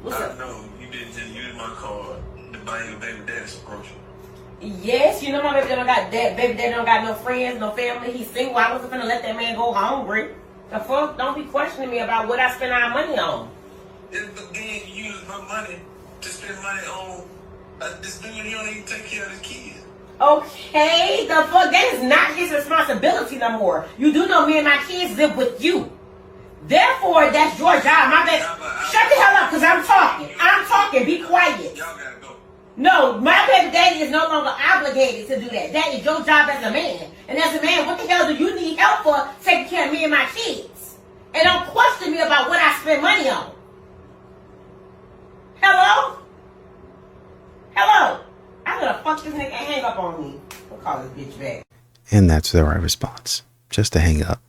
What's up? No, you didn't just use my card to buy your baby daddy some groceries. Yes, you know my baby daddy don't got no friends, no family. He's single. I wasn't gonna let that man go hungry. The fuck, don't be questioning me about what I spend our money on. But then you use my money to spend money on this dude. He don't even take care of his kids. Okay, the fuck, that is not his responsibility no more. You do know me and my kids live with you. Therefore, that's your job. My bad. Shut the hell up, because I'm talking. I'm talking. Be quiet. Y'all gotta go. No, my baby daddy is no longer obligated to do that. That is your job as a man. And as a man, what the hell do you need help for taking care of me and my kids? And don't question me about what I spend money on. Hello? Hello? I'm gonna fuck this nigga and hang up on me. We'll call this bitch back. And that's the right response. Just to hang up.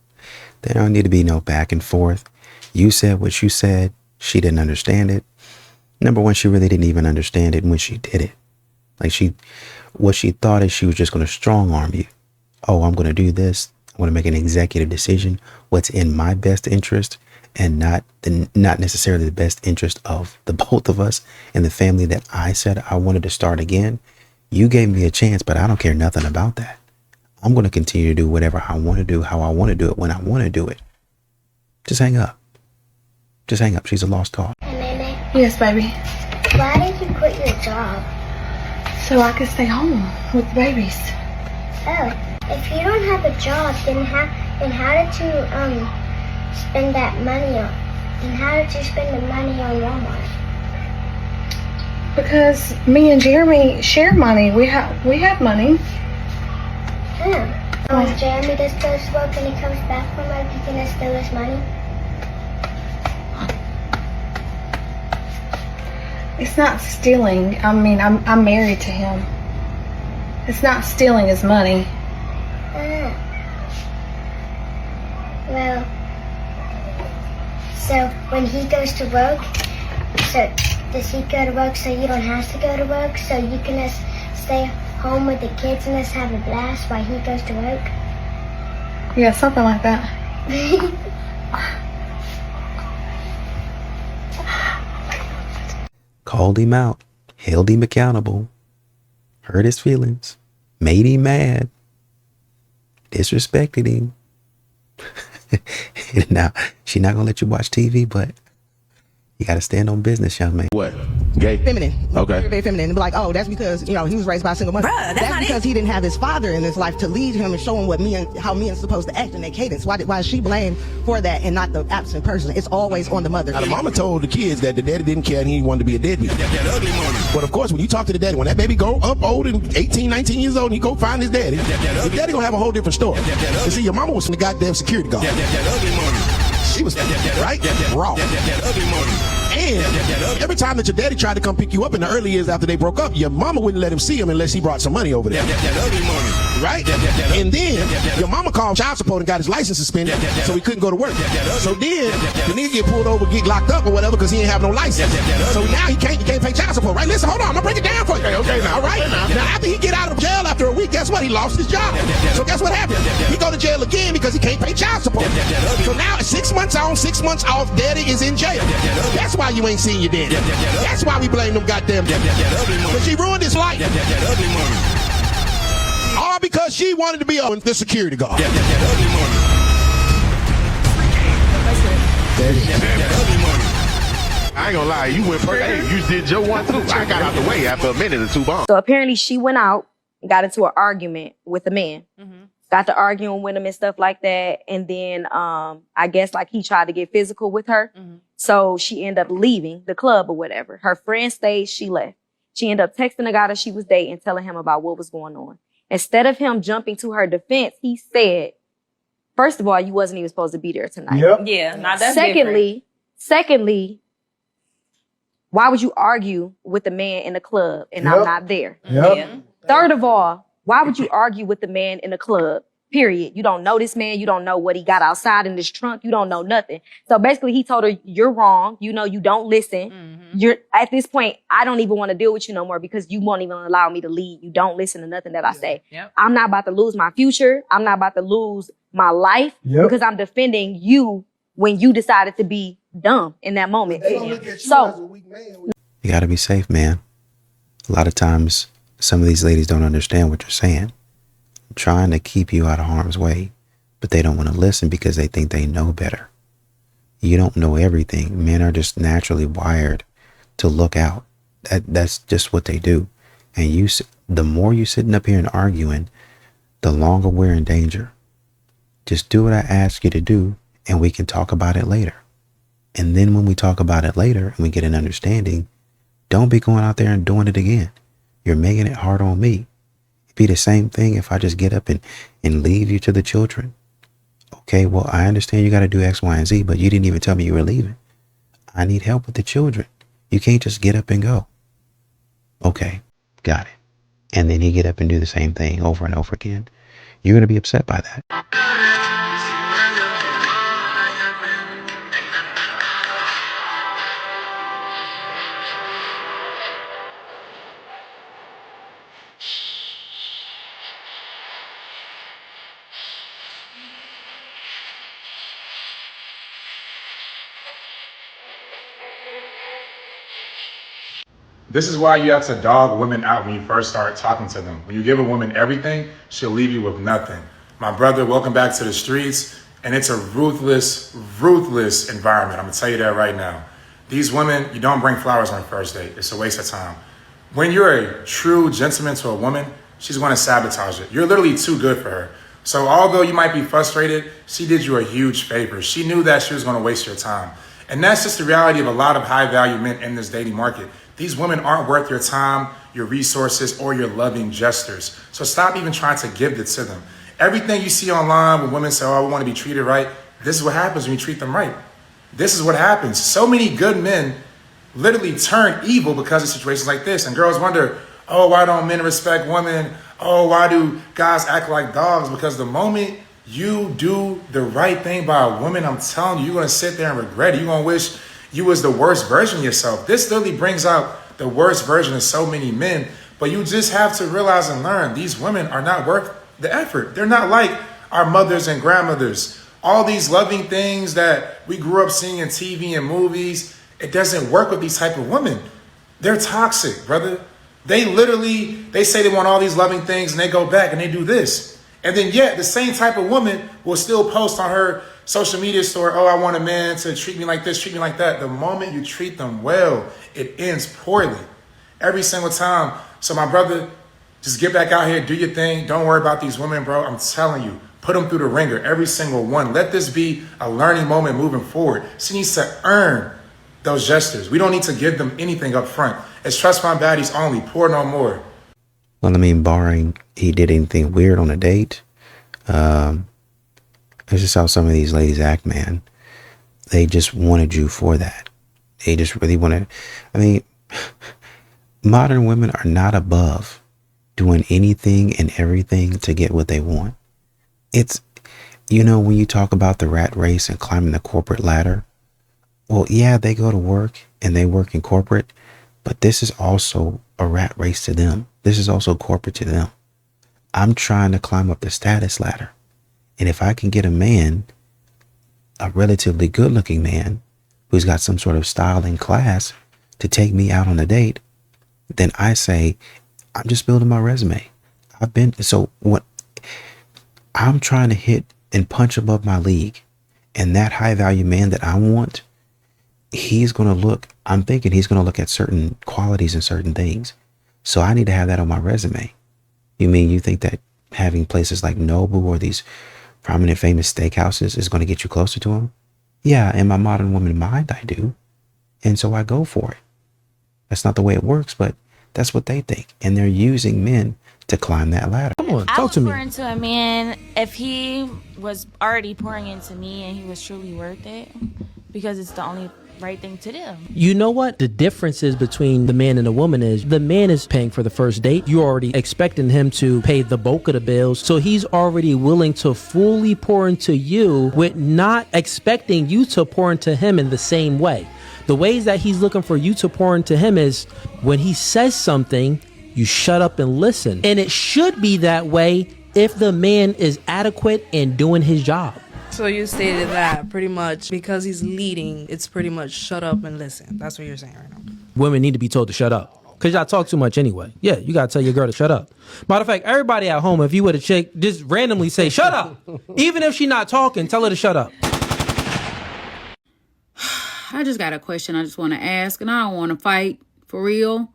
There don't need to be no back and forth. You said what you said. She didn't understand it. Number one, she really didn't even understand it when she did it. Like what she thought is she was just going to strong arm you. Oh, I'm going to do this. I'm going to make an executive decision. What's in my best interest and not necessarily the best interest of the both of us and the family that I said I wanted to start again. You gave me a chance, but I don't care nothing about that. I'm going to continue to do whatever I want to do, how I want to do it, when I want to do it. Just hang up. Just hang up. She's a lost cause. Yes, baby. Why did you quit your job? So I could stay home with the babies. Oh, if you don't have a job, then how did you spend that money on? And how did you spend the money on Walmart? Because me and Jeremy share money. We have money. When Jeremy just goes to work and he comes back from work, you gonna steal his money? It's not stealing. I mean, I'm married to him. It's not stealing his money. Well, so when he goes to work, so does he go to work so you don't have to go to work? So you can just stay home with the kids and just have a blast while he goes to work? Yeah, something like that. Called him out, held him accountable, hurt his feelings, made him mad, disrespected him. Now, she's not going to let you watch TV, but you got to stand on business, young man. What? Gay? Feminine. Okay. Very, very feminine. And be like, oh, that's because, he was raised by a single mother. Bruh, that's not because he didn't have his father in his life to lead him and show him how men supposed to act in their cadence. Why is she blamed for that and not the absent person? It's always on the mother. Now, the mama told the kids that the daddy didn't care and he wanted to be a deadbeat. That ugly money. But of course, when you talk to the daddy, when that baby go up old and 18, 19 years old and he go find his daddy, the daddy gonna have a whole different story. You see, your mama was the goddamn security guard. She was right? Raw. And every time that your daddy tried to come pick you up in the early years after they broke up, your mama wouldn't let him see him unless he brought some money over there. Right? And then your mama called child support and got his license suspended, so he couldn't go to work. So then the nigga get pulled over, get locked up or whatever because he ain't have no license. So now he can't pay child support, right? Listen, hold on, I'm gonna break it down for you. Okay, now, all right? Now after he get out of jail after a week, guess what? He lost his job. So guess what happened? He go to jail again because he can't pay child support. So now 6 months on, 6 months off, daddy is in jail. That's why you ain't seen your daddy. That's why we blame them goddamn daddy. Because she ruined his life. All because she wanted to be the security guard. I ain't gonna lie, you went first. Hey, you did your one too. I got out the way after a minute or two bombs. So apparently she went out and got into an argument with a man. Got to arguing with him and stuff like that. And then I guess like he tried to get physical with her. So she ended up leaving the club or whatever. Her friend stayed, she left. She ended up texting the guy that she was dating, telling him about what was going on. Instead of him jumping to her defense, he said, first of all, you wasn't even supposed to be there tonight. Yeah, now that's Secondly, why would you argue with the man in the club and I'm not there? Third of all, why would you argue with the man in the club? Period. You don't know this man. You don't know what he got outside in his trunk. You don't know nothing. So basically he told her, you're wrong. You don't listen. You're at this point, I don't even want to deal with you no more because you won't even allow me to lead. You don't listen to nothing that I say. I'm not about to lose my future. I'm not about to lose my life because I'm defending you when you decided to be dumb in that moment. So You got to be safe, man. A lot of times, some of these ladies don't understand what you're saying. I'm trying to keep you out of harm's way, but they don't want to listen because they think they know better. You don't know everything. Men are just naturally wired to look out. That's just what they do. And the more you're sitting up here and arguing, the longer we're in danger. Just do what I ask you to do, and we can talk about it later. And then when we talk about it later and we get an understanding, don't be going out there and doing it again. You're making it hard on me. It'd be the same thing if I just get up and leave you to the children. Okay, well, I understand you got to do X, Y, and Z, but you didn't even tell me you were leaving. I need help with the children. You can't just get up and go. Okay, got it. And then he get up and do the same thing over and over again. You're going to be upset by that. This is why you have to dog women out when you first start talking to them. When you give a woman everything, she'll leave you with nothing. My brother, welcome back to the streets. And it's a ruthless, ruthless environment. I'm gonna tell you that right now. These women, you don't bring flowers on the first date. It's a waste of time. When you're a true gentleman to a woman, she's gonna sabotage it. You're literally too good for her. So although you might be frustrated, she did you a huge favor. She knew that she was gonna waste your time. And that's just the reality of a lot of high value men in this dating market. These women aren't worth your time, your resources, or your loving gestures. So stop even trying to give it to them. Everything you see online when women say, oh, I want to be treated right, this is what happens when you treat them right. This is what happens. So many good men literally turn evil because of situations like this. And girls wonder, oh, why don't men respect women? Oh, why do guys act like dogs? Because the moment you do the right thing by a woman, I'm telling you, you're going to sit there and regret it. You're going to wish you was the worst version of yourself. This literally brings out the worst version of so many men. But you just have to realize and learn these women are not worth the effort. They're not like our mothers and grandmothers. All these loving things that we grew up seeing in TV and movies, it doesn't work with these type of women. They're toxic, brother. They say they want all these loving things and they go back and they do this. And then yet the same type of woman will still post on her social media story, oh, I want a man to treat me like this, treat me like that. The moment you treat them well, it ends poorly. Every single time. So my brother, just get back out here, do your thing. Don't worry about these women, bro. I'm telling you, put them through the ringer, every single one. Let this be a learning moment moving forward. She needs to earn those gestures. We don't need to give them anything up front. It's trust fund baddies only, pour no more. Well, I mean, barring he did anything weird on a date, it's just how some of these ladies act, man. They just wanted you for that. They just really wanted, I mean, modern women are not above doing anything and everything to get what they want. It's, you know, when you talk about the rat race and climbing the corporate ladder, well, yeah, they go to work and they work in corporate, but this is also a rat race to them. This is also corporate to them. I'm trying to climb up the status ladder. And if I can get a man, a relatively good looking man, who's got some sort of style and class to take me out on a date, then I say, I'm just building my resume. What I'm trying to hit and punch above my league. And that high value man that I want, I'm thinking he's going to look at certain qualities and certain things. So I need to have that on my resume. You think that having places like Nobu or these prominent famous steakhouses is going to get you closer to him? Yeah, in my modern woman mind, I do. And so I go for it. That's not the way it works, but that's what they think. And they're using men to climb that ladder. Come on, talk to me. I would pour into a man if he was already pouring into me and he was truly worth it, because it's the only right thing to do. You know what the difference is between the man and the woman is? The man is paying for the first date. You're already expecting him to pay the bulk of the bills. So he's already willing to fully pour into you with not expecting you to pour into him in the same way. The ways that he's looking for you to pour into him is when he says something, you shut up and listen. And it should be that way if the man is adequate in doing his job. So you stated that pretty much because he's leading, it's pretty much shut up and listen. That's what you're saying right now. Women need to be told to shut up. Because y'all talk too much anyway. Yeah, you got to tell your girl to shut up. Matter of fact, everybody at home, if you were a chick, just randomly say, shut up. Even if she's not talking, tell her to shut up. I just got a question I just want to ask, and I don't want to fight, for real.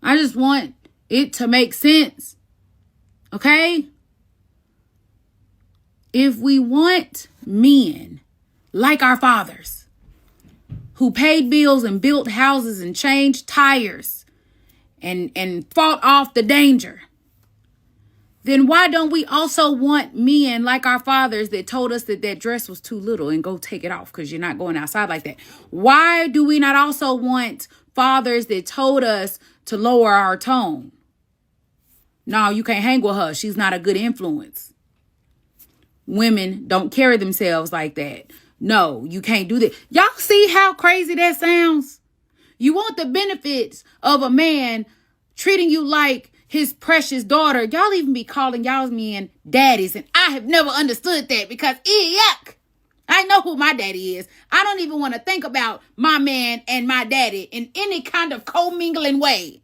I just want it to make sense. Okay? If we want men like our fathers, who paid bills and built houses and changed tires and fought off the danger, then why don't we also want men like our fathers that told us that that dress was too little and go take it off because you're not going outside like that? Why do we not also want fathers that told us to lower our tone? No, you can't hang with her. She's not a good influence. Women don't carry themselves like that. No, you can't do that. Y'all see how crazy that sounds? You want the benefits of a man treating you like his precious daughter. Y'all even be calling y'all's men daddies. And I have never understood that because, yuck. I know who my daddy is. I don't even want to think about my man and my daddy in any kind of commingling way.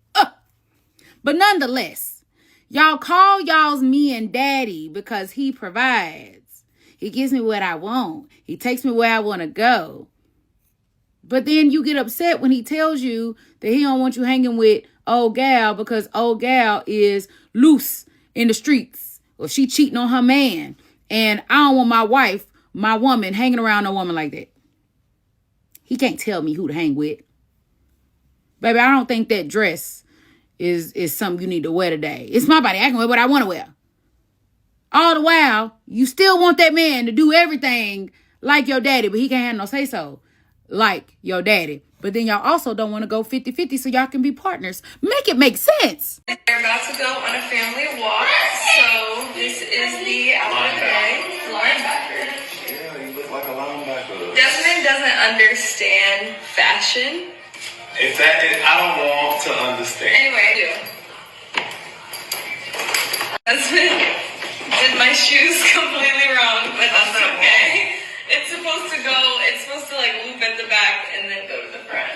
But nonetheless, y'all call y'all's men daddy because he provides. He gives me what I want. He takes me where I want to go. But then you get upset when he tells you that he don't want you hanging with old gal because old gal is loose in the streets or she cheating on her man. And I don't want my wife, my woman, hanging around a woman like that. He can't tell me who to hang with. Baby, I don't think that dress is something you need to wear today. It's my body. I can wear what I want to wear. All the while, you still want that man to do everything like your daddy, but he can't have no say-so like your daddy. But then y'all also don't want to go 50-50 so y'all can be partners. Make it make sense. They're about to go on a family walk, so this is the outfit today. Linebacker. Yeah, you look like a linebacker. Desmond doesn't understand fashion. If that is, I don't want to understand. Anyway, I do. Desmond did my shoes completely wrong, but that's okay. It's supposed to like loop at the back and then go to the front.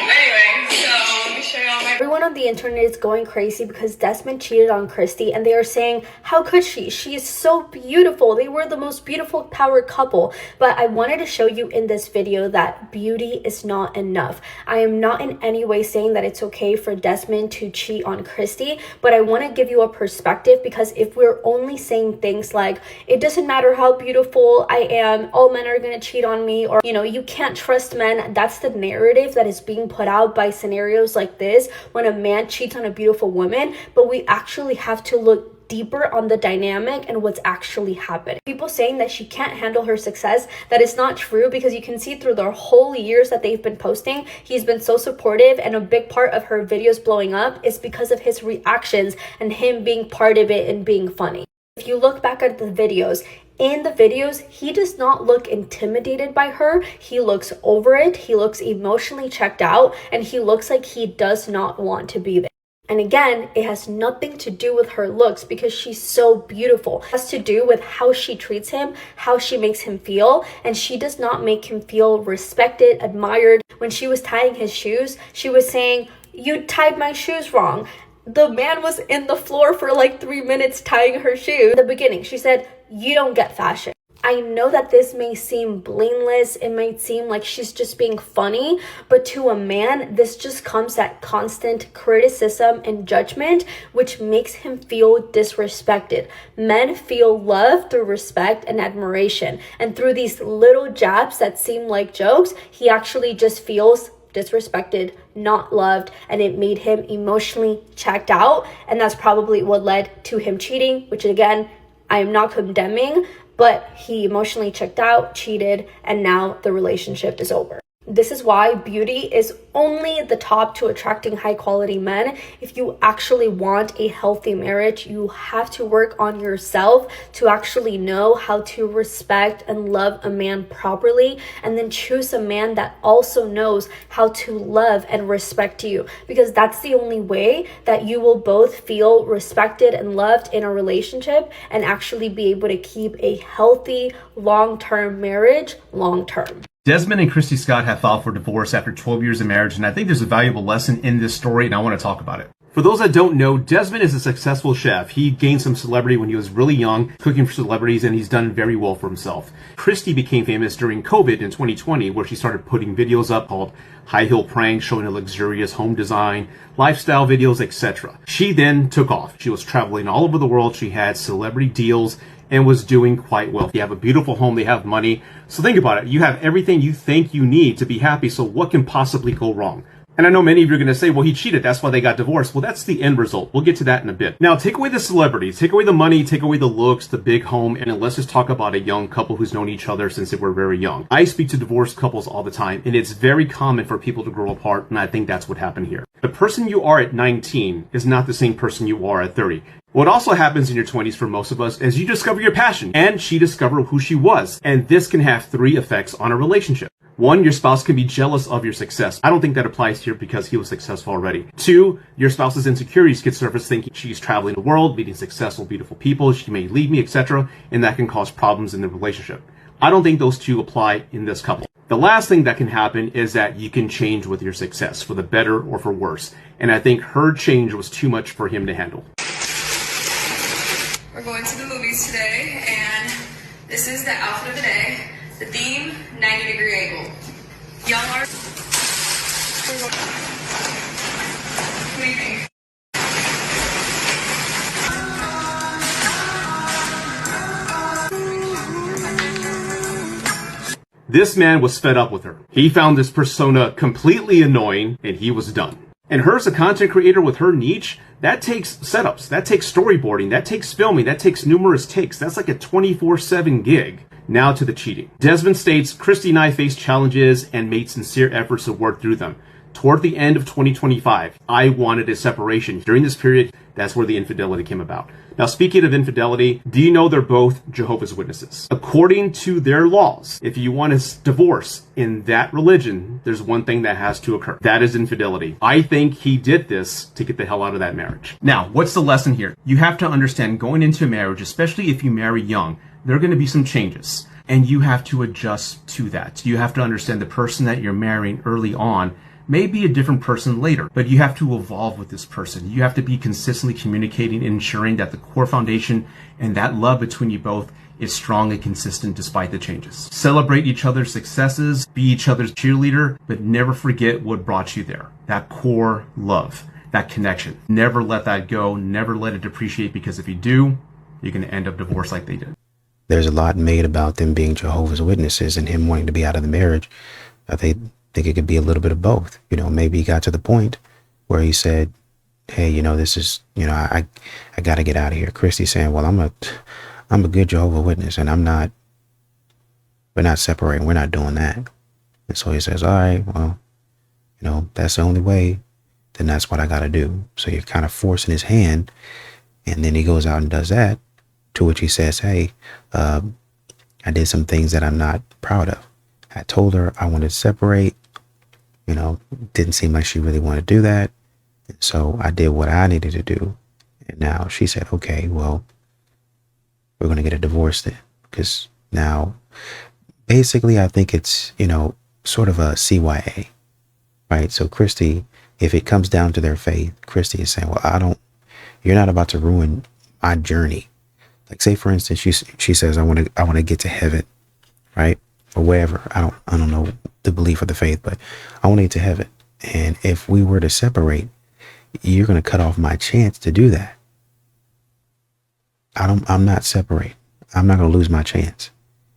Anyway, so let me show y'all my... Everyone on the internet is going crazy because Desmond cheated on Christy, and they are saying, how could she? She is so beautiful. They were the most beautiful power couple. But I wanted to show you in this video that beauty is not enough. I am not in any way saying that it's okay for Desmond to cheat on Christy, but I want to give you a perspective, because if we're only saying things like, it doesn't matter how beautiful I am, all men are going to cheat on me, or, you know, you can't trust men, that's the narrative that is being put out by scenarios like this when a man cheats on a beautiful woman. But we actually have to look deeper on the dynamic and what's actually happening. People saying that she can't handle her success, that is not true, because you can see through the whole years that they've been posting, he's been so supportive, and a big part of her videos blowing up is because of his reactions and him being part of it and being funny. If you look back at the videos, in the videos, he does not look intimidated by her. He looks over it. He looks emotionally checked out, and he looks like he does not want to be there. And again, it has nothing to do with her looks, because she's so beautiful. It has to do with how she treats him, how she makes him feel, and she does not make him feel respected, admired. When she was tying his shoes, she was saying, you tied my shoes wrong. The man was in the floor for like 3 minutes tying her shoe. In the beginning, she said, you don't get fashion. I know that this may seem blameless, it might seem like she's just being funny, but to a man, this just comes at constant criticism and judgment, which makes him feel disrespected. Men feel love through respect and admiration, and through these little jabs that seem like jokes, he actually just feels disrespected, not loved, and it made him emotionally checked out, and that's probably what led to him cheating, which again, I am not condemning, but he emotionally checked out, cheated, and now the relationship is over. This is why beauty is only the top to attracting high quality men. If you actually want a healthy marriage, you have to work on yourself to actually know how to respect and love a man properly, and then choose a man that also knows how to love and respect you, because that's the only way that you will both feel respected and loved in a relationship and actually be able to keep a healthy long-term marriage long-term. Desmond and Christy Scott have filed for divorce after 12 years of marriage, and I think there's a valuable lesson in this story, and I want to talk about it. For those that don't know, Desmond is a successful chef. He gained some celebrity when he was really young, cooking for celebrities, and he's done very well for himself. Christy became famous during COVID in 2020, where she started putting videos up called High Heel Pranks, showing a luxurious home design, lifestyle videos, etc. She then took off. She was traveling all over the world. She had celebrity deals and was doing quite well. You have a beautiful home, they have money. So think about it. You have everything you think you need to be happy, so what can possibly go wrong? And I know many of you are going to say, well, he cheated, that's why they got divorced. Well, that's the end result. We'll get to that in a bit. Now, take away the celebrities, take away the money, take away the looks, the big home, and let's just talk about a young couple who's known each other since they were very young. I speak to divorced couples all the time, and it's very common for people to grow apart, and I think that's what happened here. The person you are at 19 is not the same person you are at 30. What also happens in your 20s for most of us is you discover your passion, and she discovered who she was. And this can have 3 effects on a relationship. 1, your spouse can be jealous of your success. I don't think that applies here because he was successful already. 2, your spouse's insecurities could surface thinking she's traveling the world, meeting successful, beautiful people, she may leave me, etc. And that can cause problems in the relationship. I don't think those 2 apply in this couple. The last thing that can happen is that you can change with your success, for the better or for worse. And I think her change was too much for him to handle. We're going to the movies today, and this is the outfit of the day. The theme, 90-degree angle. Young art. What do you think? This man was fed up with her. He found this persona completely annoying, and he was done. And her as a content creator with her niche, that takes setups, that takes storyboarding, that takes filming, that takes numerous takes. That's like a 24/7 gig. Now to the cheating. Desmond states, Christy and I faced challenges and made sincere efforts to work through them. Toward the end of 2025, I wanted a separation. During this period, that's where the infidelity came about. Now, speaking of infidelity, do you know they're both Jehovah's Witnesses? According to their laws, if you want a divorce in that religion, there's one thing that has to occur. That is infidelity. I think he did this to get the hell out of that marriage. Now, what's the lesson here? You have to understand, going into a marriage, especially if you marry young, there are going to be some changes, and you have to adjust to that. You have to understand the person that you're marrying early on may be a different person later, but you have to evolve with this person. You have to be consistently communicating and ensuring that the core foundation and that love between you both is strong and consistent despite the changes. Celebrate each other's successes, be each other's cheerleader, but never forget what brought you there. That core love, that connection. Never let that go, never let it depreciate, because if you do, you're going to end up divorced like they did. There's a lot made about them being Jehovah's Witnesses and him wanting to be out of the marriage. I think it could be a little bit of both. You know, maybe he got to the point where he said, hey, you know, this is, you know, I got to get out of here. Christy's saying, well, I'm a good Jehovah's Witness, and we're not separating. We're not doing that. And so he says, all right, well, you know, that's the only way. Then that's what I got to do. So you're kind of forcing his hand. And then he goes out and does that, to which he says, hey, I did some things that I'm not proud of. I told her I wanted to separate. You know, didn't seem like she really wanted to do that. And so I did what I needed to do. And now she said, okay, well, we're going to get a divorce then. Because now, basically, I think it's, you know, sort of a CYA, right? So Christy, if it comes down to their faith, Christy is saying, well, you're not about to ruin my journey. Like, say, for instance, she says, I want to get to heaven, right? Or wherever. I don't know the belief of the faith, but I want to get to heaven. And if we were to separate, you're going to cut off my chance to do that. I'm not separate. I'm not going to lose my chance.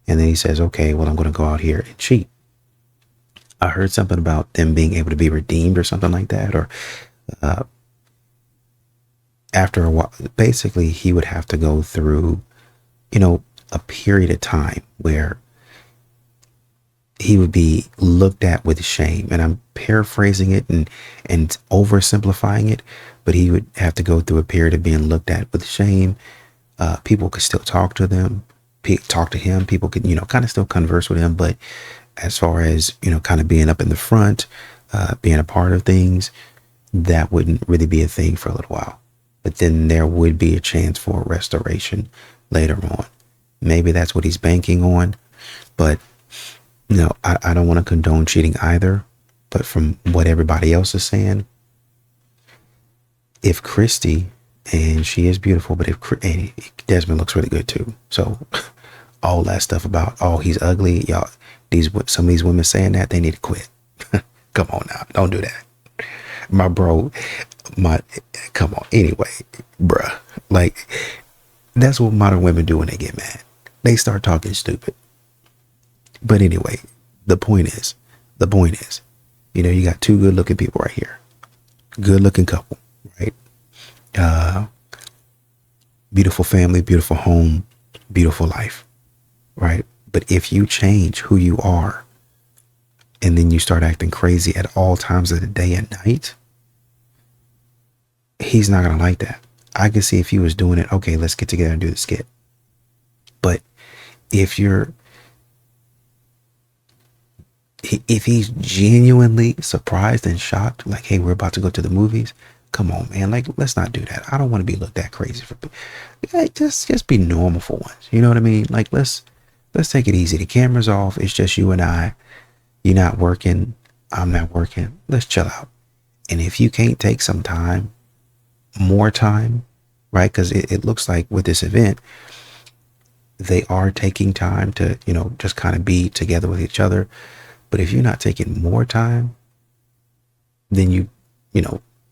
And then he says, okay, well, I'm going to go out here and cheat. I heard something about them being able to be redeemed or something like that. Or after a while, basically he would have to go through, you know, a period of time where he would be looked at with shame. And I'm paraphrasing it and oversimplifying it, but he would have to go through a period of being looked at with shame. People could still talk to him. People could, kind of still converse with him. But as far as, kind of being up in the front, being a part of things, that wouldn't really be a thing for a little while. But then there would be a chance for restoration later on. Maybe that's what he's banking on. But I don't want to condone cheating either. But from what everybody else is saying, if Christy, and she is beautiful, but and Desmond looks really good too. So all that stuff about, oh, he's ugly, y'all, some of these women saying that, they need to quit. Come on now, don't do that. Come on. Anyway, bruh, like, that's what modern women do when they get mad. They start talking stupid. But anyway, the point is, you got two good looking people right here. Good looking couple, right? Beautiful family, beautiful home, beautiful life, right? But if you change who you are and then you start acting crazy at all times of the day and night, he's not going to like that. I could see if he was doing it, okay, let's get together and do the skit. But if he's genuinely surprised and shocked, like, hey, we're about to go to the movies, come on, man, like, let's not do that. I don't want to be looked at crazy for, like, just be normal for once. You know what I mean? Like, let's take it easy. The camera's off. It's just you and I. You're not working. I'm not working. Let's chill out. And if you can't take some time, more time, right? Because it looks like with this event, they are taking time to, just kind of be together with each other. But if you're not taking more time than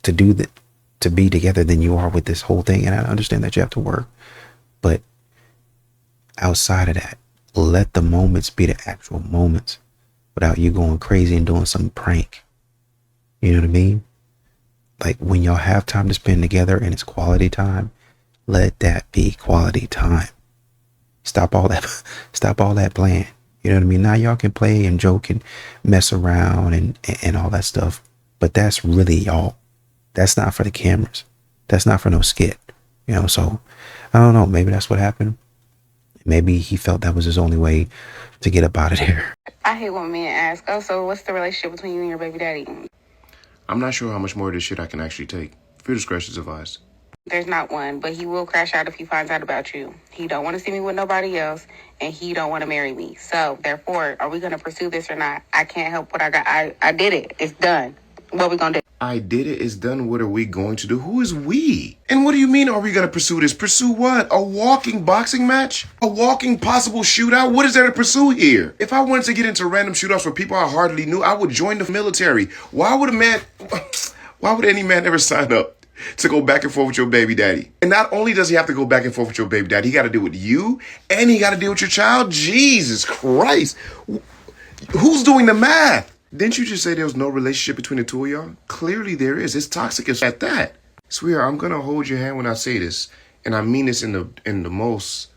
to be together than you are with this whole thing, and I understand that you have to work, but outside of that, let the moments be the actual moments without you going crazy and doing some prank. You know what I mean? Like, when y'all have time to spend together and it's quality time, let that be quality time. Stop all that playing. You know what I mean? Now y'all can play and joke and mess around and all that stuff. But that's really y'all. That's not for the cameras. That's not for no skit. So I don't know. Maybe that's what happened. Maybe he felt that was his only way to get up out of there. I hate when men ask, oh, so what's the relationship between you and your baby daddy? I'm not sure how much more of this shit I can actually take. Your discretion is advised. There's not one, but he will crash out if he finds out about you. He don't want to see me with nobody else, and he don't want to marry me. So, therefore, are we going to pursue this or not? I can't help what I got. I did it. It's done. What are we going to do? I did it. It's done. What are we going to do? Who is we? And what do you mean, are we going to pursue this? Pursue what? A walking boxing match? A walking possible shootout? What is there to pursue here? If I wanted to get into random shootouts with people I hardly knew, I would join the military. Why would any man ever sign up to go back and forth with your baby daddy? And not only does he have to go back and forth with your baby daddy, he got to deal with you, and he got to deal with your child. Jesus Christ. Who's doing the math? Didn't you just say there was no relationship between the two of y'all? Clearly there is. It's toxic at that. Sweetheart, I'm going to hold your hand when I say this, and I mean this in the most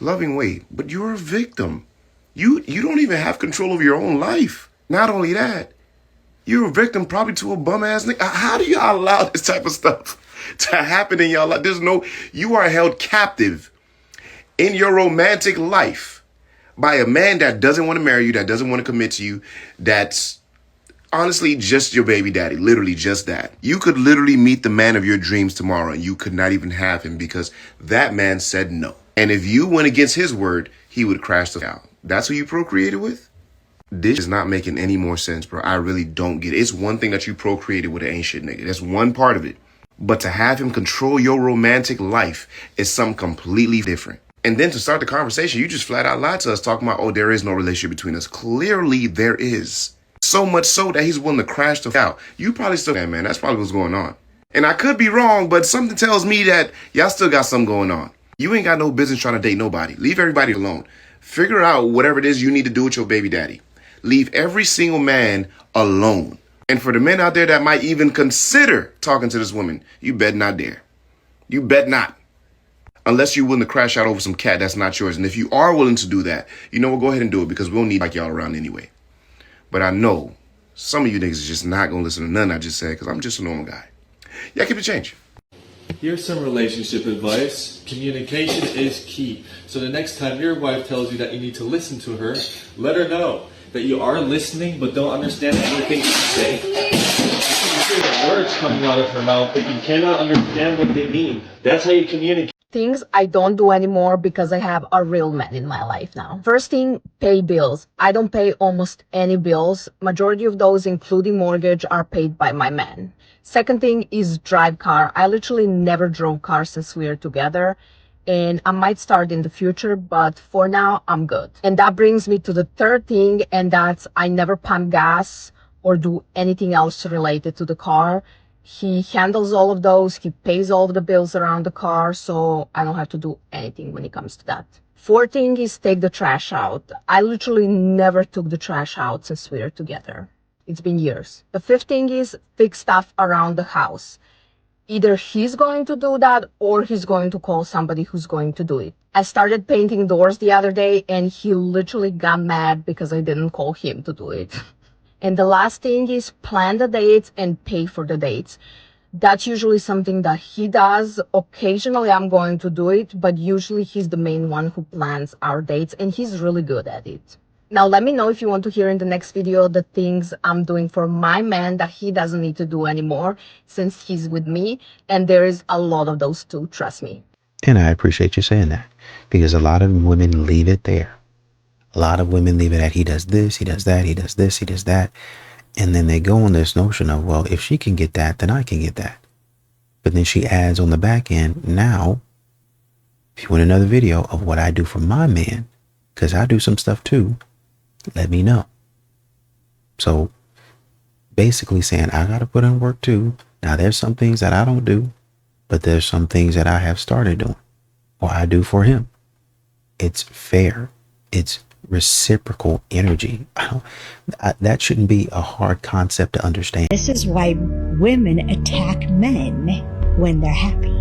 loving way, but you're a victim. You don't even have control of your own life. Not only that, you're a victim probably to a bum-ass nigga. How do y'all allow this type of stuff to happen in y'all life? You are held captive in your romantic life by a man that doesn't want to marry you, that doesn't want to commit to you, that's honestly just your baby daddy, literally just that. You could literally meet the man of your dreams tomorrow and you could not even have him because that man said no. And if you went against his word, he would crash the out. That's who you procreated with? This is not making any more sense, bro. I really don't get it. It's one thing that you procreated with an ain't shit nigga. That's one part of it. But to have him control your romantic life is something completely different. And then to start the conversation, you just flat out lied to us talking about, oh, there is no relationship between us. Clearly there is. So much so that he's willing to crash the out. You probably still, man, that's probably what's going on. And I could be wrong, but something tells me that y'all still got something going on. You ain't got no business trying to date nobody. Leave everybody alone. Figure out whatever it is you need to do with your baby daddy. Leave every single man alone. And for the men out there that might even consider talking to this woman, you bet not dare. You bet not. Unless you're willing to crash out over some cat that's not yours. And if you are willing to do that, you know what, go ahead and do it because we don't need like y'all around anyway. But I know some of you niggas is just not gonna listen to nothing I just said because I'm just a normal guy. Yeah, keep it change. Here's some relationship advice. Communication is key. So the next time your wife tells you that you need to listen to her, let her know that you are listening but don't understand everything you say. You hear the words coming out of her mouth, but you cannot understand what they mean. That's how you communicate. Things I don't do anymore because I have a real man in my life now. First thing, pay bills. I don't pay almost any bills. Majority of those, including mortgage, are paid by my man. Second thing is drive car. I literally never drove car since we are together, and I might start in the future, but for now, I'm good. And that brings me to the third thing, and that's I never pump gas or do anything else related to the car. He handles all of those. He pays all of the bills around the car, so I don't have to do anything when it comes to that. Fourth thing is take the trash out. I literally never took the trash out since we are together. It's been years. The fifth thing is fix stuff around the house. Either he's going to do that or he's going to call somebody who's going to do it. I started painting doors the other day and he literally got mad because I didn't call him to do it. And the last thing is plan the dates and pay for the dates. That's usually something that he does. Occasionally I'm going to do it, but usually he's the main one who plans our dates and he's really good at it. Now let me know if you want to hear in the next video the things I'm doing for my man that he doesn't need to do anymore since he's with me. And there is a lot of those too, trust me. And I appreciate you saying that, because a lot of women leave it there. A lot of women leave it at he does this, he does that, he does this, he does that. And then they go on this notion of, well, if she can get that, then I can get that. But then she adds on the back end, now, if you want another video of what I do for my man, because I do some stuff too, let me know. So basically saying I got to put in work too. Now there's some things that I don't do, but there's some things that I have started doing or I do for him. It's fair. It's reciprocal energy. That shouldn't be a hard concept to understand. This is why women attack men when they're happy.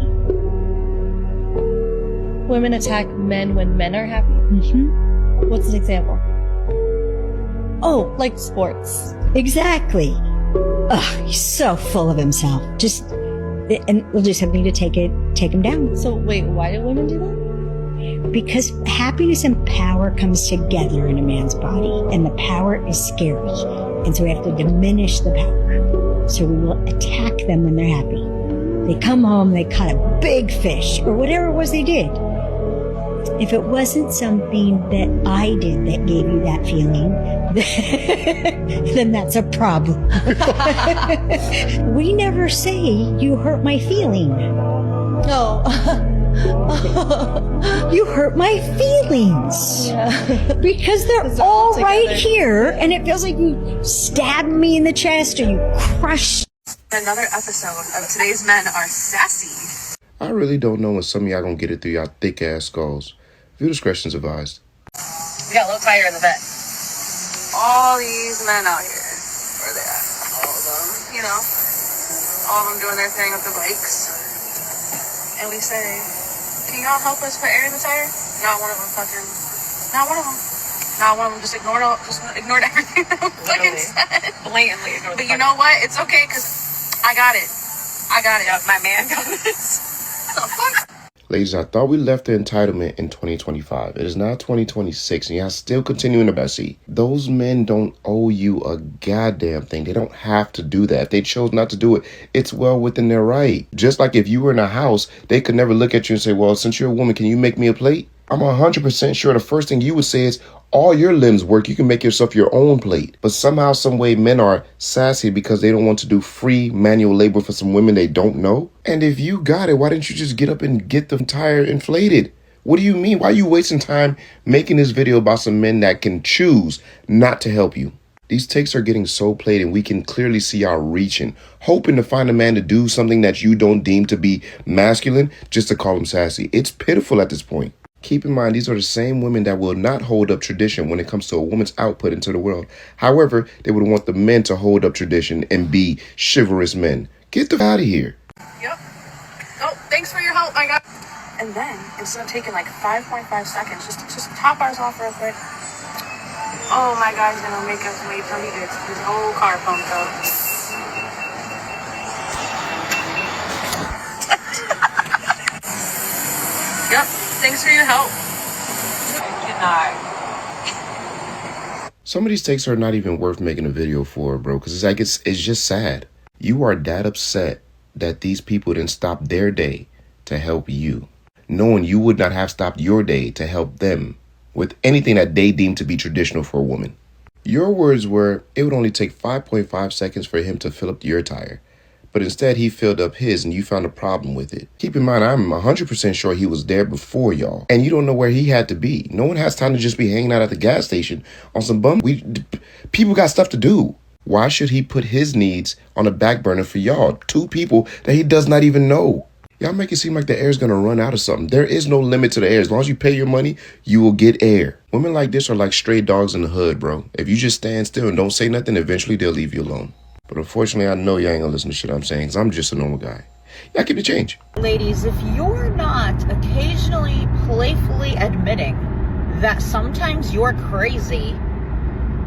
Women attack men when men are happy? Mm-hmm. What's an example? Oh, like sports. Exactly. Ugh, he's so full of himself. And we'll do something to take him down. So wait, why do women do that? Because happiness and power comes together in a man's body, and the power is scary. And so we have to diminish the power. So we will attack them when they're happy. They come home, they caught a big fish, or whatever it was they did. If it wasn't something that I did that gave you that feeling, then that's a problem. We never say, you hurt my feeling. No. You hurt my feelings. Yeah. Because they're all right here, and it feels like you stabbed me in the chest or you crushed. Another episode of Today's Men Are Sassy. I really don't know when some of y'all gonna get it through y'all thick ass skulls. View discretion's advised. We got a low tire in the vet. All these men out here, where they at? All of them, you know, all of them doing their thing with the bikes. And we say, can y'all help us put air in the tire? Not one of them not one of them. Not one of them just ignored everything that we fucking said. Blatantly ignored. But you know what? It's okay, because I got it. Yep, my man got this. What the fuck? Ladies, I thought we left the entitlement in 2025. It is now 2026, and y'all still continuing to Bessie. Those men don't owe you a goddamn thing. They don't have to do that. If they chose not to do it, it's well within their right. Just like if you were in a house, they could never look at you and say, well, since you're a woman, can you make me a plate? I'm 100% sure the first thing you would say is, all your limbs work, you can make yourself your own plate. But somehow, some way, men are sassy because they don't want to do free manual labor for some women they don't know. And if you got it, why didn't you just get up and get the tire inflated? What do you mean? Why are you wasting time making this video about some men that can choose not to help you? These takes are getting so played, and we can clearly see y'all reaching, hoping to find a man to do something that you don't deem to be masculine just to call him sassy. It's pitiful at this point. Keep in mind, these are the same women that will not hold up tradition when it comes to a woman's output into the world. However, they would want the men to hold up tradition and be chivalrous men. Get the f out of here. Yep. Oh, thanks for your help, my guy. And then, instead of taking like 5.5 seconds, just top ours off real quick. Oh, my guy's gonna make us wait till he gets his whole car pumped up. Yep, thanks for your help. Good night. Some of these takes are not even worth making a video for, bro, because it's like it's just sad. You are that upset that these people didn't stop their day to help you, knowing you would not have stopped your day to help them with anything that they deem to be traditional for a woman. Your words were, it would only take 5.5 seconds for him to fill up your tire, but instead he filled up his and you found a problem with it. Keep in mind, I'm 100% sure he was there before y'all, and you don't know where he had to be. No one has time to just be hanging out at the gas station on some bum. People got stuff to do. Why should he put his needs on a back burner for y'all, two people that he does not even know? Y'all make it seem like the air is going to run out of something. There is no limit to the air. As long as you pay your money, you will get air. Women like this are like stray dogs in the hood, bro. If you just stand still and don't say nothing, eventually they'll leave you alone. But unfortunately, I know y'all ain't gonna listen to shit I'm saying, because I'm just a normal guy. Y'all keep the change. Ladies, if you're not occasionally playfully admitting that sometimes you're crazy,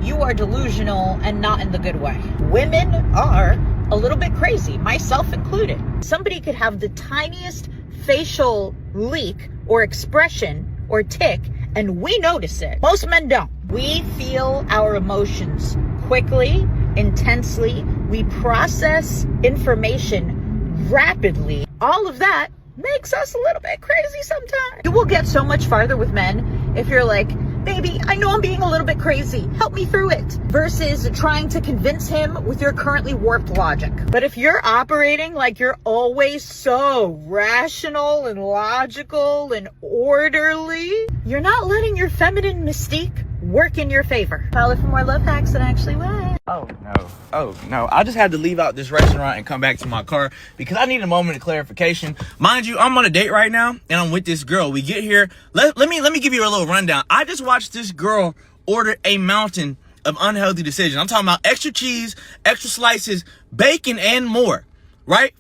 you are delusional and not in the good way. Women are a little bit crazy, myself included. Somebody could have the tiniest facial leak or expression or tick, and we notice it. Most men don't. We feel our emotions quickly, intensely. We process information rapidly. All of that makes us a little bit crazy sometimes. You will get so much farther with men if you're like, baby, I know I'm being a little bit crazy. Help me through it. Versus trying to convince him with your currently warped logic. But if you're operating like you're always so rational and logical and orderly, you're not letting your feminine mystique work in your favor. Follow for more love hacks that actually work. Oh no, I just had to leave out this restaurant and come back to my car because I need a moment of clarification. Mind you, I'm on a date right now and I'm with this girl. We get here, let me give you a little rundown. I just watched this girl order a mountain of unhealthy decisions. I'm talking about extra cheese, extra slices, bacon, and more, right?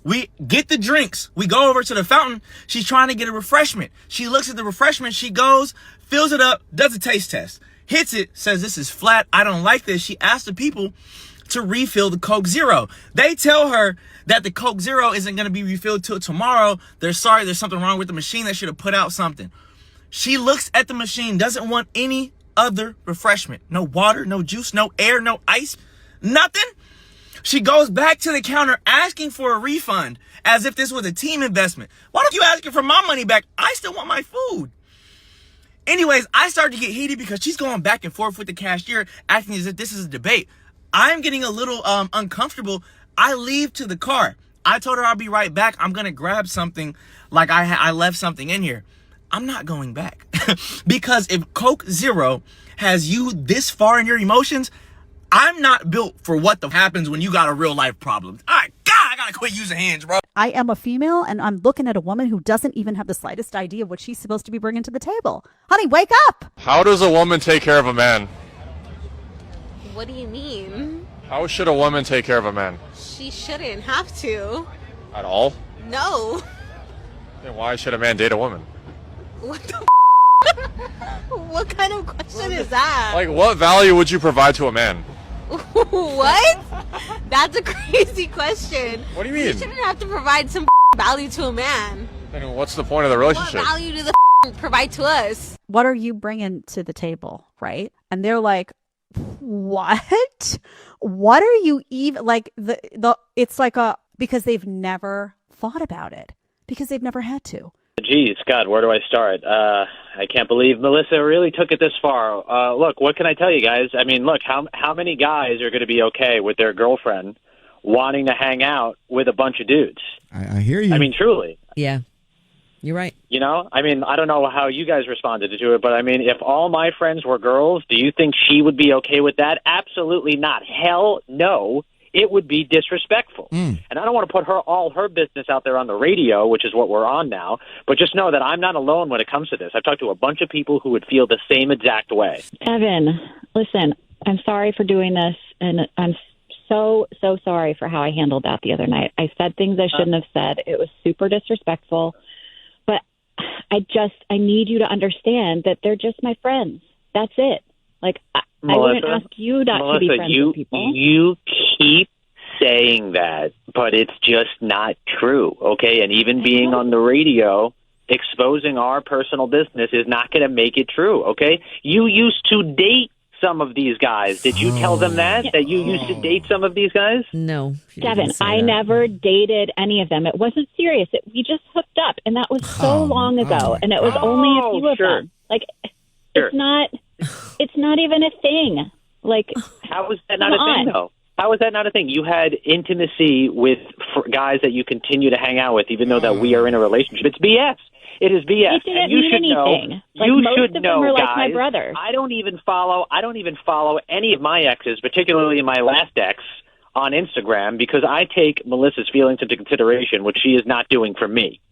We get the drinks. We go over to the fountain. She's trying to get a refreshment. She looks at the refreshment. She goes, fills it up, does a taste test, hits it, says this is flat. I don't like this. She asks the people to refill the Coke Zero. They tell her that the Coke Zero isn't going to be refilled till tomorrow. They're sorry. There's something wrong with the machine. They should have put out something. She looks at the machine, doesn't want any other refreshment. No water, no juice, no air, no ice, nothing. She goes back to the counter asking for a refund as if this was a team investment. Why don't you ask her for my money back? I still want my food. Anyways, I started to get heated because she's going back and forth with the cashier, acting as if this is a debate. I'm getting a little uncomfortable. I leave to the car. I told her I'll be right back. I'm going to grab something like I left something in here. I'm not going back. Because if Coke Zero has you this far in your emotions, I'm not built for what happens when you got a real life problem. All right, God, I got to quit using hands, bro. I am a female and I'm looking at a woman who doesn't even have the slightest idea of what she's supposed to be bringing to the table. Honey, wake up. How does a woman take care of a man? What do you mean? How should a woman take care of a man? She shouldn't have to. At all? No. Then why should a man date a woman? What the What kind of question is that? Like, what value would you provide to a man? What? That's a crazy question. What do you mean? You shouldn't have to provide some value to a man. Then what's the point of the relationship? What value do the provide to us? What are you bringing to the table, right? And they're like, what? What are you even like it's like because they've never thought about it because they've never had to. Geez, God, where do I start? I can't believe Melissa really took it this far. Look, what can I tell you guys? I mean, look, how many guys are going to be okay with their girlfriend wanting to hang out with a bunch of dudes? I hear you. I mean, truly. Yeah, you're right. You know, I mean, I don't know how you guys responded to it, but I mean, if all my friends were girls, do you think she would be okay with that? Absolutely not. Hell no. It would be disrespectful. And I don't want to put all her business out there on the radio, which is what we're on now, but just know that I'm not alone when it comes to this. I've talked to a bunch of people who would feel the same exact way. Evan, listen, I'm sorry for doing this, and I'm so sorry for how I handled that the other night. I said things I shouldn't have said. It was super disrespectful, but I need you to understand that they're just my friends. That's it. Like, I wouldn't ask you not to be friends with people. You keep saying that, but it's just not true, okay? And even being on the radio, exposing our personal business is not going to make it true, okay? You used to date some of these guys. Did you tell them that you used to date some of these guys? No. Devin, I never dated any of them. It wasn't serious. We just hooked up, and that was so long ago, and it was only a few of them. Like, it's not even a thing. Like, how is that not a thing, though? How is that not a thing? You had intimacy with guys that you continue to hang out with, even though that we are in a relationship. It's BS. It is BS. It didn't and you mean should anything. know. Like, you most should of know, them are guys. like my brothers. I don't even follow any of my exes, particularly my last ex, on Instagram because I take Melissa's feelings into consideration, which she is not doing for me.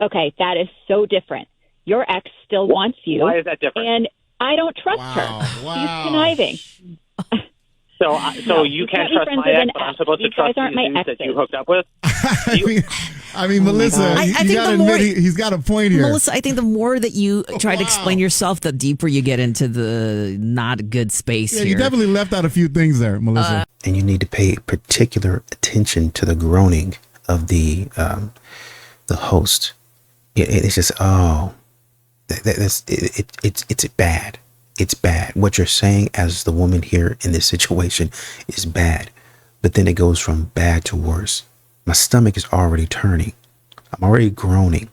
Okay, that is so different. Your ex still wants you. Why is that different? And I don't trust her. She's conniving. So you can't trust my ex, but I'm supposed to trust these dudes that you hooked up with? I mean, Melissa, you got to admit he's got a point here. Melissa, I think the more that you try to explain yourself, the deeper you get into the not good space here. You definitely left out a few things there, Melissa. And you need to pay particular attention to the groaning of the host. It's just it's bad. It's bad. What you're saying as the woman here in this situation is bad. But then it goes from bad to worse. My stomach is already turning. I'm already groaning.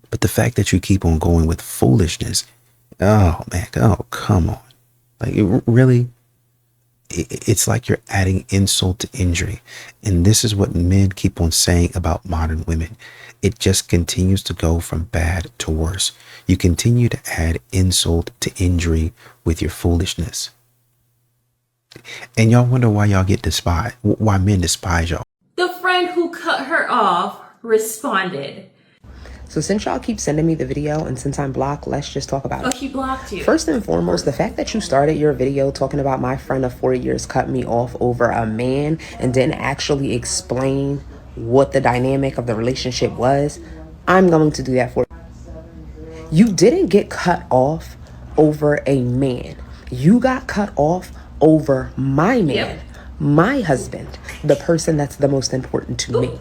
But the fact that you keep on going with foolishness, oh man, oh, come on. Like, really? It's like you're adding insult to injury. And this is what men keep on saying about modern women. It just continues to go from bad to worse. You continue to add insult to injury with your foolishness. And y'all wonder why y'all get despised, why men despise y'all. The friend who cut her off responded. So since y'all keep sending me the video and since I'm blocked, let's just talk about it. Oh, she blocked you. First and foremost, the fact that you started your video talking about my friend of 4 years cut me off over a man and didn't actually explain what the dynamic of the relationship was, I'm going to do that for you. You didn't get cut off over a man. You got cut off over my man, my husband, the person that's the most important to me.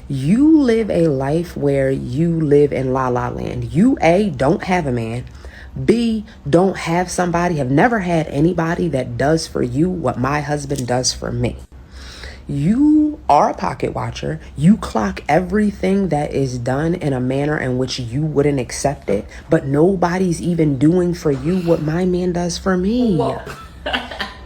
You live a life where you live in la la land. You, A, don't have a man. B, don't have somebody, have never had anybody that does for you what my husband does for me. You are a pocket watcher. You clock everything that is done in a manner in which you wouldn't accept it, but nobody's even doing for you what my man does for me.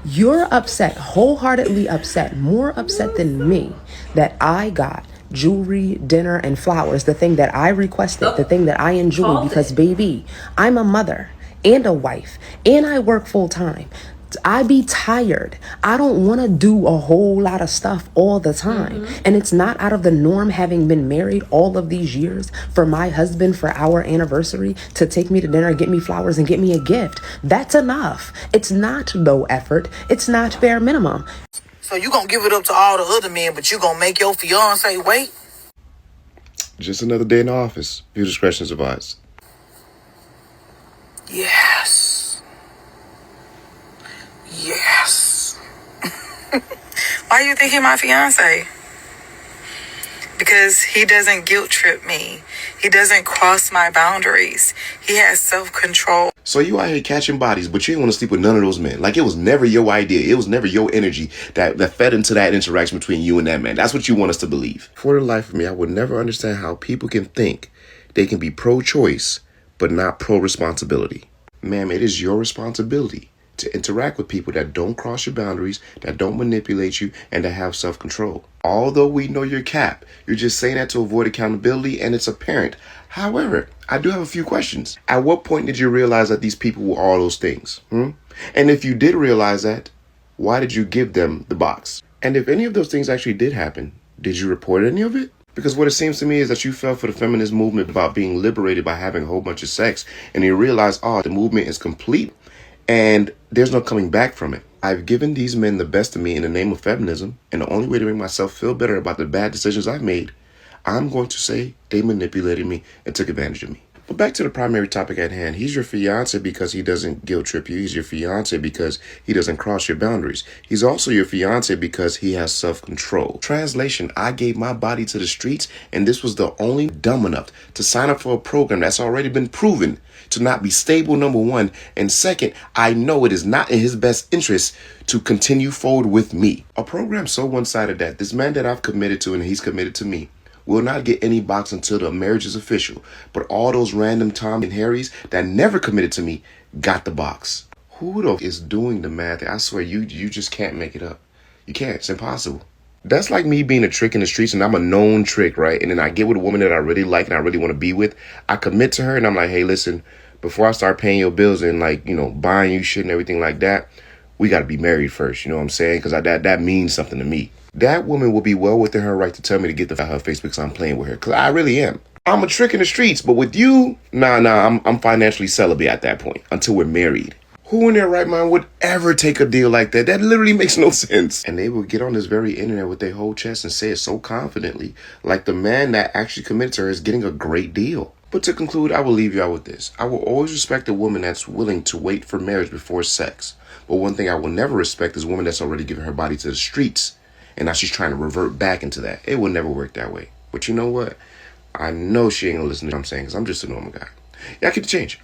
You're upset, wholeheartedly upset, more upset than me that I got jewelry, dinner, and flowers, the thing that I requested, the thing that I enjoy, because baby, I'm a mother and a wife and I work full time. I be tired. I don't want to do a whole lot of stuff all the time. And it's not out of the norm, having been married all of these years, for my husband for our anniversary to take me to dinner, get me flowers, and get me a gift. That's enough. It's not low effort. It's not bare minimum. So you gonna give it up to all the other men, but you gonna make your fiance wait? Just another day in the office. View discretion is advised. Yes. Yes. Why you think he my fiance? Because he doesn't guilt trip me. He doesn't cross my boundaries. He has self-control. So you out here catching bodies, but you didn't want to sleep with none of those men. Like, it was never your idea. It was never your energy that fed into that interaction between you and that man. That's what you want us to believe. For the life of me, I would never understand how people can think they can be pro-choice, but not pro-responsibility. Ma'am, it is your responsibility to interact with people that don't cross your boundaries, that don't manipulate you, and that have self-control. Although we know you're cap, you're just saying that to avoid accountability, and it's apparent. However, I do have a few questions. At what point did you realize that these people were all those things? And if you did realize that, why did you give them the box? And if any of those things actually did happen, did you report any of it? Because what it seems to me is that you fell for the feminist movement about being liberated by having a whole bunch of sex, and you realize, the movement is complete and there's no coming back from it. I've given these men the best of me in the name of feminism, and the only way to make myself feel better about the bad decisions I've made, I'm going to say they manipulated me and took advantage of me. But back to the primary topic at hand. He's your fiance because he doesn't guilt trip you. He's your fiance because he doesn't cross your boundaries. He's also your fiance because he has self-control. Translation, I gave my body to the streets, and this was the only dumb enough to sign up for a program that's already been proven to not be stable, number one. And second, I know it is not in his best interest to continue forward with me. A program so one-sided that this man that I've committed to and he's committed to me will not get any box until the marriage is official. But all those random Tom and Harrys that never committed to me got the box. Who the is doing the math? I swear you just can't make it up. You can't. It's impossible. That's like me being a trick in the streets and I'm a known trick, right? And then I get with a woman that I really like and I really want to be with. I commit to her and I'm like, hey, listen, before I start paying your bills and like, you know, buying you shit and everything like that, we got to be married first. You know what I'm saying? Because that means something to me. That woman will be well within her right to tell me to get the her face because I'm playing with her. Because I really am. I'm a trick in the streets. But with you, I'm financially celibate at that point until we're married. Who in their right mind would ever take a deal like that? That literally makes no sense. And they will get on this very internet with their whole chest and say it so confidently. Like the man that actually committed to her is getting a great deal. But to conclude, I will leave you out with this. I will always respect a woman that's willing to wait for marriage before sex. But one thing I will never respect is a woman that's already given her body to the streets. And now she's trying to revert back into that. It will never work that way. But you know what? I know she ain't gonna listen to what I'm saying because I'm just a normal guy. Y'all keep the change.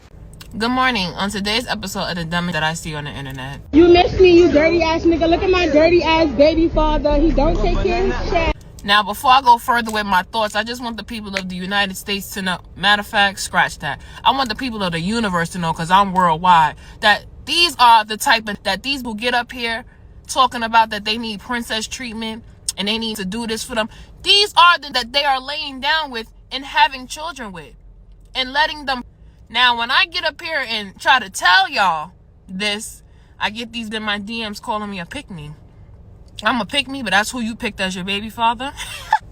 Good morning. On today's episode of The Dumbest That I See on the Internet. You miss me, you dirty ass nigga. Look at my dirty ass baby father. He don't take care of his shit. Now, before I go further with my thoughts, I just want the people of the United States to know, matter of fact, scratch that. I want the people of the universe to know, because I'm worldwide, that these are the type of, that these will get up here talking about that they need princess treatment and they need to do this for them. These are the that they are laying down with and having children with and letting them. Now, when I get up here and try to tell y'all this, I get these in my DMs calling me a pick-me. I'm a pick-me, but that's who you picked as your baby father.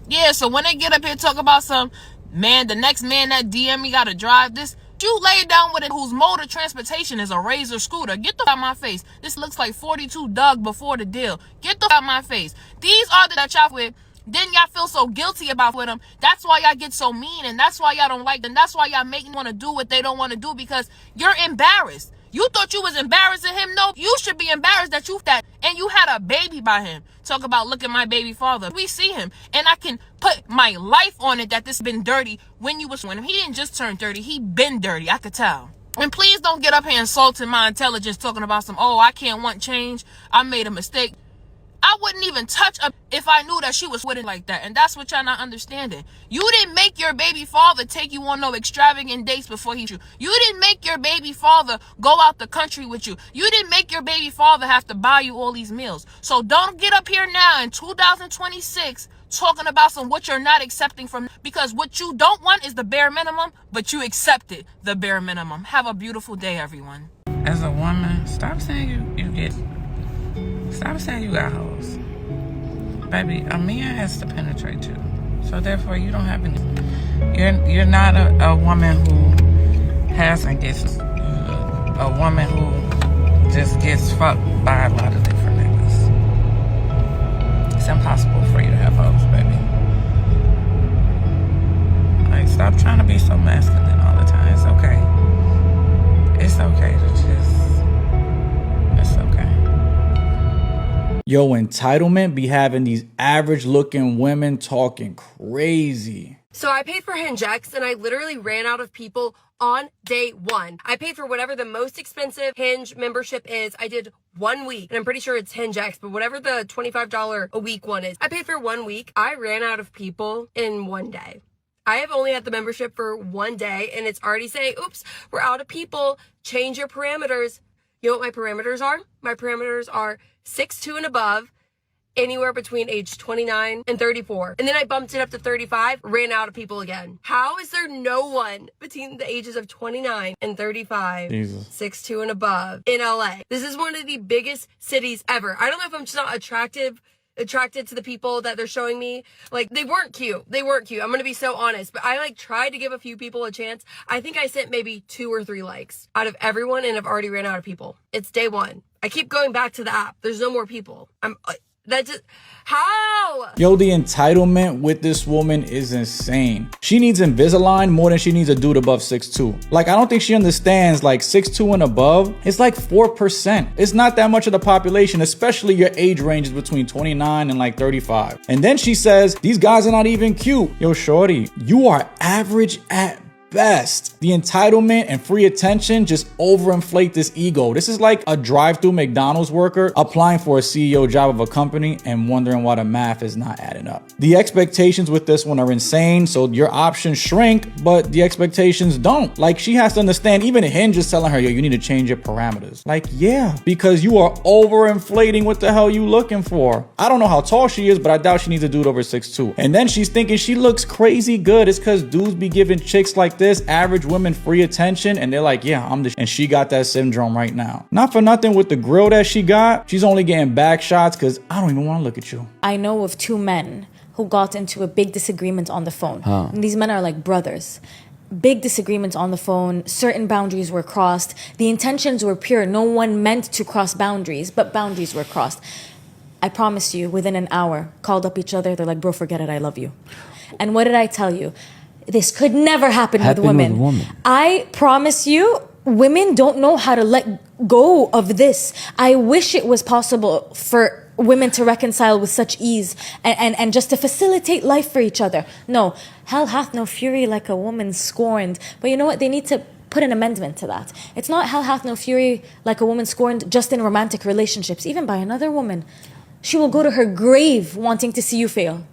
Yeah, so when they get up here talk about some man, the next man that DM me got to drive this, you lay it down with it whose mode of transportation is a Razor scooter. Get the f out my face. This looks like 42 Doug before the deal. Get the f out my face. These are the that y'all with. Then y'all feel so guilty about with them. That's why y'all get so mean, and that's why y'all don't like them. That's why y'all make them want to do what they don't want to do, because you're embarrassed. You thought you was embarrassing him? No, you should be embarrassed that you that and you had a baby by him. Talk about look at my baby father. We see him, and I can put my life on it that this been dirty when you was with him. He didn't just turn 30. He been dirty. I could tell. And please don't get up here insulting my intelligence talking about some, oh, I can't want change. I made a mistake. I wouldn't even touch her if I knew that she was with it like that. And that's what y'all not understanding. You didn't make your baby father take you on no extravagant dates before he you. You didn't make your baby father go out the country with you. You didn't make your baby father have to buy you all these meals. So don't get up here now in 2026 talking about some what you're not accepting from, because what you don't want is the bare minimum, but you accepted the bare minimum. Have a beautiful day, everyone. As a woman, stop saying you get... Stop saying you got hoes. Baby, a man has to penetrate you. So therefore you don't have any. You're not a woman who has and gets a woman who just gets fucked by a lot of different niggas. It's impossible for you to have hoes, baby. Like, stop trying to be so masculine all the time. It's okay. It's okay to just... It's okay. Yo, entitlement be having these average looking women talking crazy. So I paid for Hinge-X and I literally ran out of people on day one. I paid for whatever the most expensive Hinge membership is. I did 1 week, and I'm pretty sure it's Hinge-X, but whatever the $25 a week one is, I paid for 1 week. I ran out of people in 1 day. I have only had the membership for 1 day and it's already saying, oops, we're out of people. Change your parameters. You know what my parameters are? My parameters are 6'2" and above, anywhere between age 29 and 34. And then I bumped it up to 35, ran out of people again. How is there no one between the ages of 29 and 35, 6'2" and above in LA? This is one of the biggest cities ever. I don't know if I'm just not attracted to the people that they're showing me. Like, they weren't cute. They weren't cute. I'm going to be so honest. But I tried to give a few people a chance. I think I sent maybe 2 or 3 likes out of everyone and I've already ran out of people. It's day one. I keep going back to the app. There's no more people. That just, how? Yo, the entitlement with this woman is insane. She needs Invisalign more than she needs a dude above 6'2". Like, I don't think she understands, like, 6'2" and above, it's like 4%. It's not that much of the population, especially your age range is between 29 and like 35. And then she says, these guys are not even cute. Yo, shorty, you are average at best. The entitlement and free attention just overinflate this ego. This is like a drive-through McDonald's worker applying for a CEO job of a company and wondering why the math is not adding up. The expectations with this one are insane, so your options shrink, but the expectations don't. Like, she has to understand, even Hinge is telling her, yo, you need to change your parameters. Like, yeah, because you are overinflating what the hell you looking for. I don't know how tall she is, but I doubt she needs a dude over 6'2". And then she's thinking she looks crazy good. It's because dudes be giving chicks like this, average women, free attention, and they're like, yeah, I'm the and she got that syndrome right now. Not for nothing with the grill that she got, she's only getting back shots because I don't even want to look at you. I know of 2 men who got into a big disagreement on the phone. And these men are like brothers. Big disagreements on the phone, certain boundaries were crossed. The intentions were pure. No one meant to cross boundaries, but boundaries were crossed. I promise you, within an hour, called up each other. They're like, bro, forget it, I love you. And what did I tell you? This could never happen with women. I promise you, women don't know how to let go of this. I wish it was possible for women to reconcile with such ease and just to facilitate life for each other. No, hell hath no fury like a woman scorned. But you know what? They need to put an amendment to that. It's not hell hath no fury like a woman scorned just in romantic relationships, even by another woman. She will go to her grave wanting to see you fail.